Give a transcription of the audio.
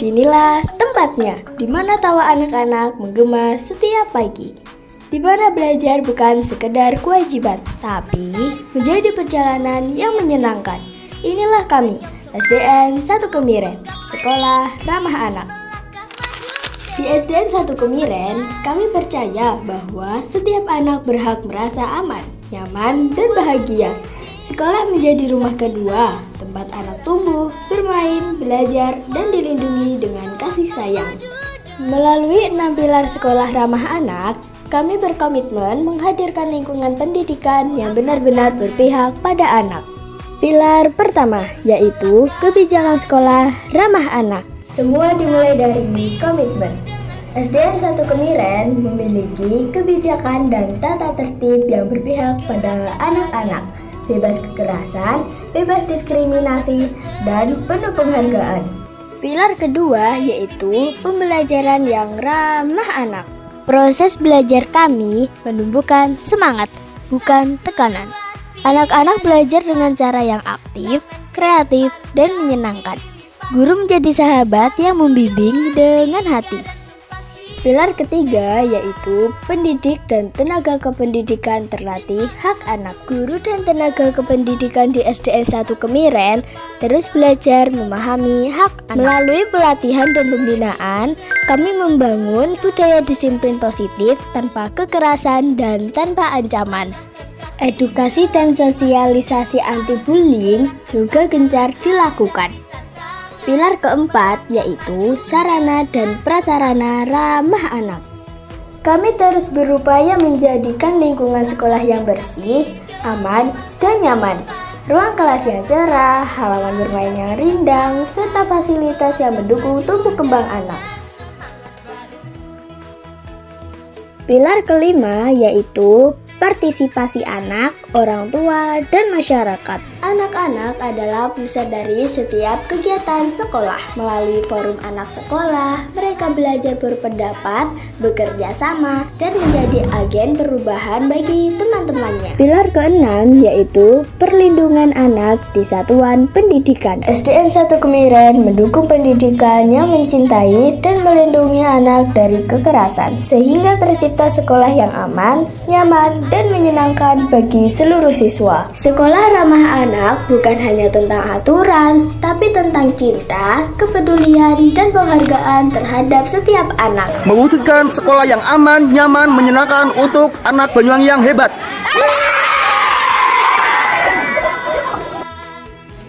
Disinilah tempatnya, di mana tawa anak-anak menggema setiap pagi. Di mana belajar bukan sekedar kewajiban, tapi menjadi perjalanan yang menyenangkan. Inilah kami, SDN 1 Kemiren, Sekolah Ramah Anak. Di SDN 1 Kemiren, kami percaya bahwa setiap anak berhak merasa aman, nyaman, dan bahagia. Sekolah menjadi rumah kedua, tempat anak tumbuh, bermain, belajar, dan dilindungi dengan kasih sayang. Melalui 6 pilar sekolah ramah anak, kami berkomitmen menghadirkan lingkungan pendidikan yang benar-benar berpihak pada anak. Pilar pertama yaitu kebijakan sekolah ramah anak. Semua dimulai dari komitmen. SDN 1 Kemiren memiliki kebijakan dan tata tertib yang berpihak pada anak-anak, bebas kekerasan, bebas diskriminasi, dan penuh penghargaan. Pilar kedua yaitu pembelajaran yang ramah anak. Proses belajar kami menumbuhkan semangat, bukan tekanan. Anak-anak belajar dengan cara yang aktif, kreatif, dan menyenangkan. Guru menjadi sahabat yang membimbing dengan hati. Pilar ketiga yaitu pendidik dan tenaga kependidikan terlatih hak anak. Guru dan tenaga kependidikan di SDN 1 Kemiren terus belajar memahami hak anak. Melalui pelatihan dan pembinaan, kami membangun budaya disiplin positif tanpa kekerasan dan tanpa ancaman. Edukasi dan sosialisasi anti-bullying juga gencar dilakukan. Pilar keempat yaitu sarana dan prasarana ramah anak. Kami terus berupaya menjadikan lingkungan sekolah yang bersih, aman, dan nyaman. Ruang kelas yang cerah, halaman bermain yang rindang, serta fasilitas yang mendukung tumbuh kembang anak. Pilar kelima yaitu partisipasi anak, orang tua, dan masyarakat. Anak-anak adalah pusat dari setiap kegiatan sekolah. Melalui forum anak sekolah, mereka belajar berpendapat, bekerja sama, dan menjadi agen perubahan bagi teman-temannya. Pilar keenam yaitu perlindungan anak di satuan pendidikan. SDN 1 Kemiren mendukung pendidikan yang mencintai dan melindungi anak dari kekerasan, sehingga tercipta sekolah yang aman, nyaman, dan menyenangkan bagi seluruh siswa. Sekolah ramah anak bukan hanya tentang aturan, tapi tentang cinta, kepedulian, dan penghargaan terhadap setiap anak. Mewujudkan sekolah yang aman, nyaman, menyenangkan untuk anak Banyuwangi yang hebat.